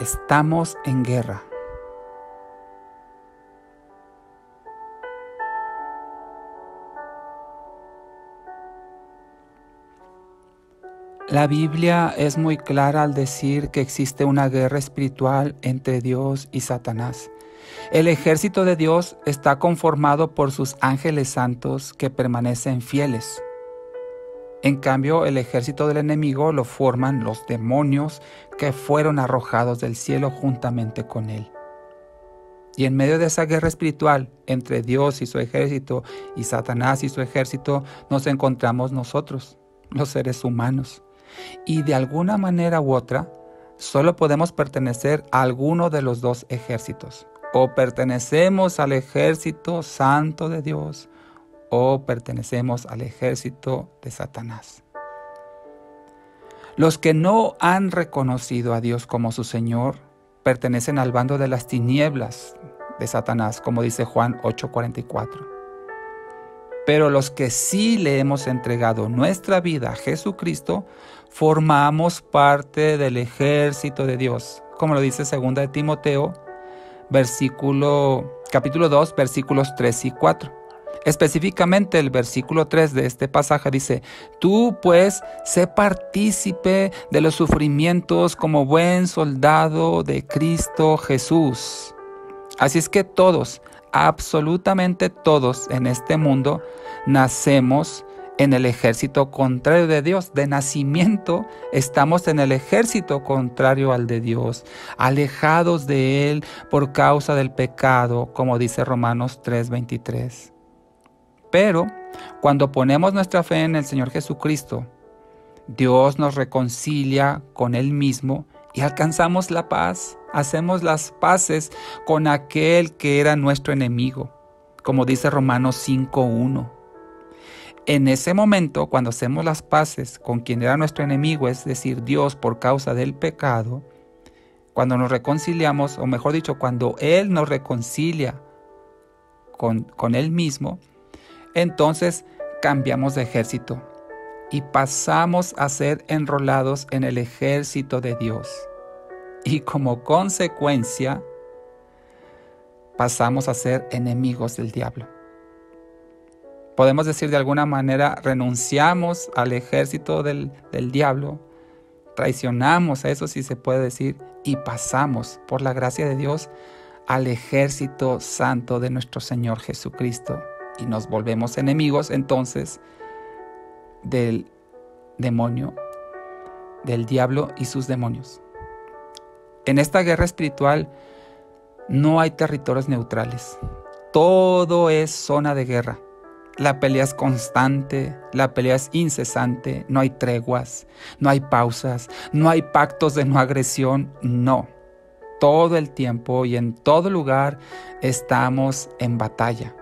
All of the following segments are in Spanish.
Estamos en guerra. La Biblia es muy clara al decir que existe una guerra espiritual entre Dios y Satanás. El ejército de Dios está conformado por sus ángeles santos que permanecen fieles. En cambio, el ejército del enemigo lo forman los demonios que fueron arrojados del cielo juntamente con él. Y en medio de esa guerra espiritual entre Dios y su ejército y Satanás y su ejército, nos encontramos nosotros, los seres humanos. Y de alguna manera u otra, solo podemos pertenecer a alguno de los dos ejércitos. O pertenecemos al ejército santo de Dios, o pertenecemos al ejército de Satanás. Los que no han reconocido a Dios como su Señor, pertenecen al bando de las tinieblas de Satanás, como dice Juan 8:44. Pero los que sí le hemos entregado nuestra vida a Jesucristo, formamos parte del ejército de Dios, como lo dice 2 de Timoteo, capítulo 2, versículos 3 y 4. Específicamente el versículo 3 de este pasaje dice: tú pues sé partícipe de los sufrimientos como buen soldado de Cristo Jesús. Así es que todos, absolutamente todos en este mundo, nacemos en el ejército contrario de Dios. De nacimiento estamos en el ejército contrario al de Dios, alejados de Él por causa del pecado, como dice Romanos 3:23. Pero cuando ponemos nuestra fe en el Señor Jesucristo, Dios nos reconcilia con Él mismo y alcanzamos la paz. Hacemos las paces con aquel que era nuestro enemigo, como dice Romanos 5:1. En ese momento, cuando hacemos las paces con quien era nuestro enemigo, es decir, Dios por causa del pecado, cuando nos reconciliamos, o mejor dicho, cuando Él nos reconcilia con Él mismo, entonces cambiamos de ejército y pasamos a ser enrolados en el ejército de Dios. Y como consecuencia, pasamos a ser enemigos del diablo. Podemos decir de alguna manera, renunciamos al ejército del diablo, traicionamos a eso, si se puede decir, y pasamos, por la gracia de Dios, al ejército santo de nuestro Señor Jesucristo. Y nos volvemos enemigos entonces del demonio, del diablo y sus demonios. En esta guerra espiritual no hay territorios neutrales. Todo es zona de guerra. La pelea es constante, la pelea es incesante, no hay treguas, no hay pausas, no hay pactos de no agresión, no. Todo el tiempo y en todo lugar estamos en batalla.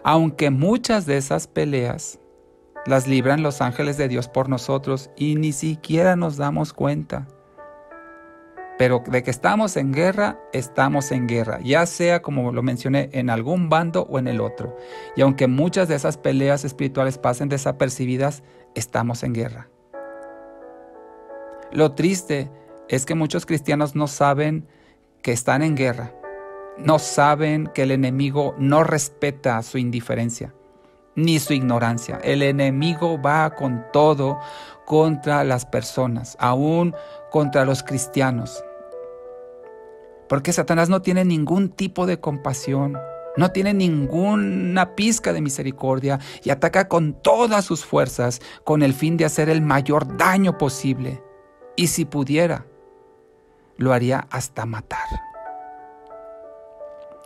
Aunque muchas de esas peleas las libran los ángeles de Dios por nosotros y ni siquiera nos damos cuenta. Pero de que estamos en guerra, ya sea, como lo mencioné, en algún bando o en el otro. Y aunque muchas de esas peleas espirituales pasen desapercibidas, estamos en guerra. Lo triste es que muchos cristianos no saben que están en guerra. No saben que el enemigo no respeta su indiferencia ni su ignorancia. El enemigo va con todo contra las personas, aún contra los cristianos. Porque Satanás no tiene ningún tipo de compasión, no tiene ninguna pizca de misericordia y ataca con todas sus fuerzas con el fin de hacer el mayor daño posible. Y si pudiera, lo haría hasta matar.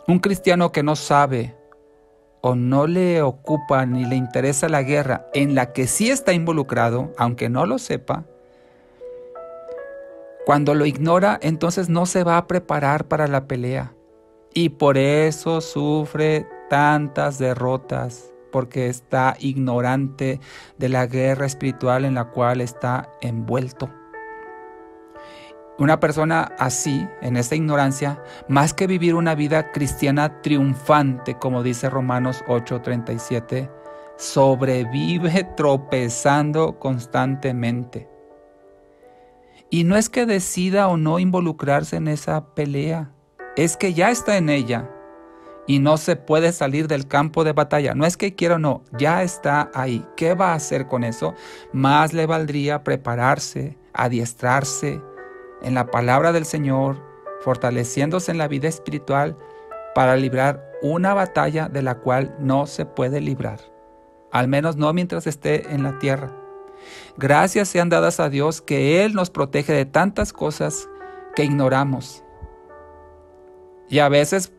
Un cristiano que no sabe o no le ocupa ni le interesa la guerra en la que sí está involucrado, aunque no lo sepa, cuando lo ignora, entonces no se va a preparar para la pelea. Y por eso sufre tantas derrotas, porque está ignorante de la guerra espiritual en la cual está envuelto. Una persona así, en esta ignorancia, más que vivir una vida cristiana triunfante, como dice Romanos 8:37, sobrevive tropezando constantemente. Y no es que decida o no involucrarse en esa pelea, es que ya está en ella y no se puede salir del campo de batalla. No es que quiera o no, ya está ahí. ¿Qué va a hacer con eso? Más le valdría prepararse, adiestrarse en la palabra del Señor, fortaleciéndose en la vida espiritual para librar una batalla de la cual no se puede librar, al menos no mientras esté en la tierra. Gracias sean dadas a Dios que Él nos protege de tantas cosas que ignoramos. Y a veces,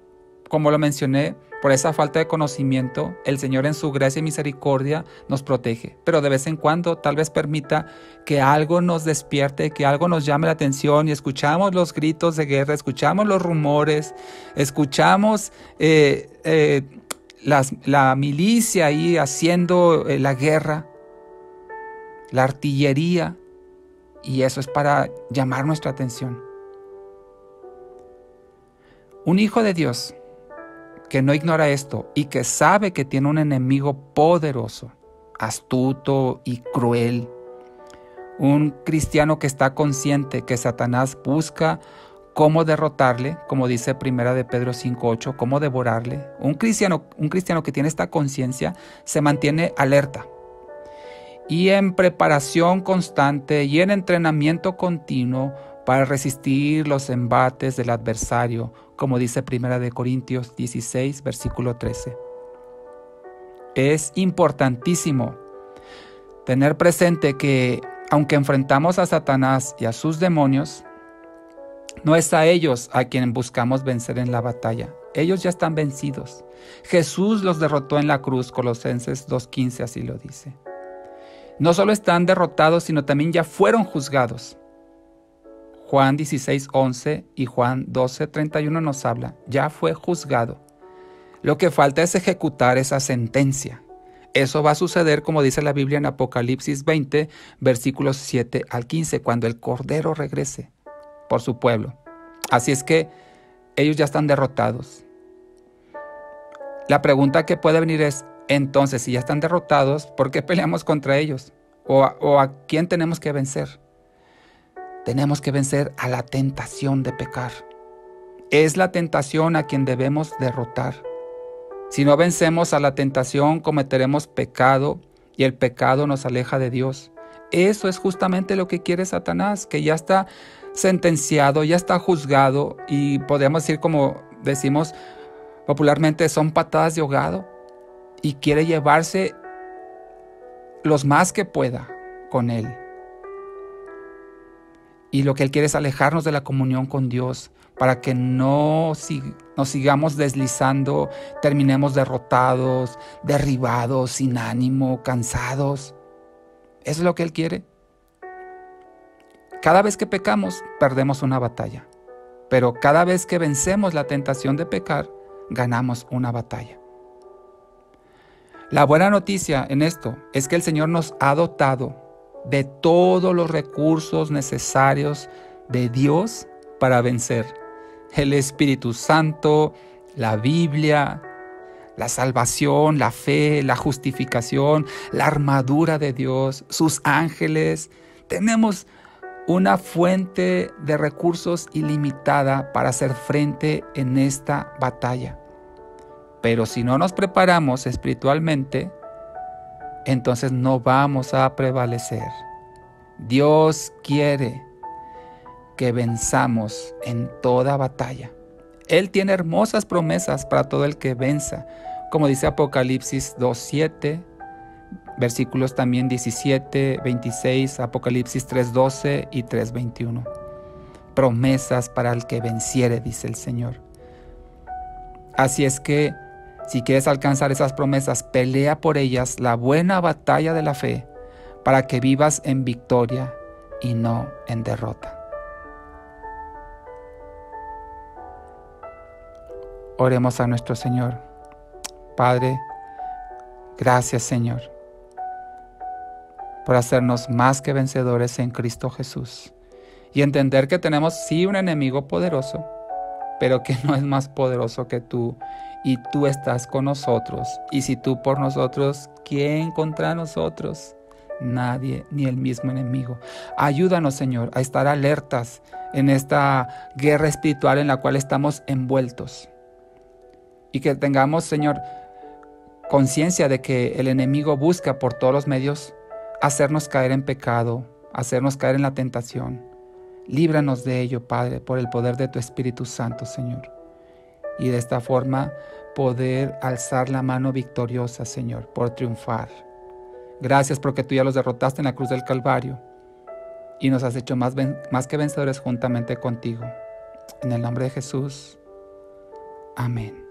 como lo mencioné, por esa falta de conocimiento, el Señor en su gracia y misericordia nos protege. Pero de vez en cuando tal vez permita que algo nos despierte, que algo nos llame la atención y escuchamos los gritos de guerra, escuchamos los rumores, escuchamos la milicia ahí haciendo la guerra, la artillería, y eso es para llamar nuestra atención. Un hijo de Dios que no ignora esto y que sabe que tiene un enemigo poderoso, astuto y cruel, un cristiano que está consciente que Satanás busca cómo derrotarle, como dice 1 de Pedro 5:8, cómo devorarle. Un cristiano que tiene esta conciencia se mantiene alerta y en preparación constante y en entrenamiento continuo para resistir los embates del adversario, como dice 1 de Corintios 16, versículo 13. Es importantísimo tener presente que, aunque enfrentamos a Satanás y a sus demonios, no es a ellos a quien buscamos vencer en la batalla. Ellos ya están vencidos. Jesús los derrotó en la cruz, Colosenses 2:15 así lo dice. No solo están derrotados, sino también ya fueron juzgados. Juan 16:11 y Juan 12:31 nos habla, ya fue juzgado. Lo que falta es ejecutar esa sentencia. Eso va a suceder, como dice la Biblia en Apocalipsis 20, versículos 7 al 15, cuando el Cordero regrese por su pueblo. Así es que ellos ya están derrotados. La pregunta que puede venir es, entonces, si ya están derrotados, ¿por qué peleamos contra ellos? ¿O a quién tenemos que vencer? Tenemos que vencer a la tentación de pecar. Es la tentación a quien debemos derrotar. Si no vencemos a la tentación, cometeremos pecado y el pecado nos aleja de Dios. Eso es justamente lo que quiere Satanás, que ya está sentenciado, ya está juzgado y podemos decir, como decimos popularmente, son patadas de ahogado y quiere llevarse los más que pueda con él. Y lo que él quiere es alejarnos de la comunión con Dios para que no nos sigamos deslizando, terminemos derrotados, derribados, sin ánimo, cansados. Eso es lo que él quiere. Cada vez que pecamos, perdemos una batalla. Pero cada vez que vencemos la tentación de pecar, ganamos una batalla. La buena noticia en esto es que el Señor nos ha dotado de todos los recursos necesarios de Dios para vencer. El Espíritu Santo, la Biblia, la salvación, la fe, la justificación, la armadura de Dios, sus ángeles. Tenemos una fuente de recursos ilimitada para hacer frente en esta batalla. Pero si no nos preparamos espiritualmente, entonces no vamos a prevalecer. Dios quiere que venzamos en toda batalla. Él tiene hermosas promesas para todo el que venza, como dice Apocalipsis 2:7, versículos también 17, 26, Apocalipsis 3:12 y 3:21. Promesas para el que venciere, dice el Señor. Así es que, si quieres alcanzar esas promesas, pelea por ellas la buena batalla de la fe para que vivas en victoria y no en derrota. Oremos a nuestro Señor. Padre, gracias Señor por hacernos más que vencedores en Cristo Jesús y entender que tenemos sí un enemigo poderoso, pero que no es más poderoso que tú, y tú estás con nosotros. Y si tú por nosotros, ¿quién contra nosotros? nadie, ni el mismo enemigo. Ayúdanos, Señor, a estar alertas en esta guerra espiritual en la cual estamos envueltos. Y que tengamos, Señor, conciencia de que el enemigo busca por todos los medios hacernos caer en pecado, hacernos caer en la tentación. Líbranos de ello, Padre, por el poder de tu Espíritu Santo, Señor. Y de esta forma poder alzar la mano victoriosa, Señor, por triunfar. Gracias porque tú ya los derrotaste en la cruz del Calvario y nos has hecho más que vencedores juntamente contigo. En el nombre de Jesús. Amén.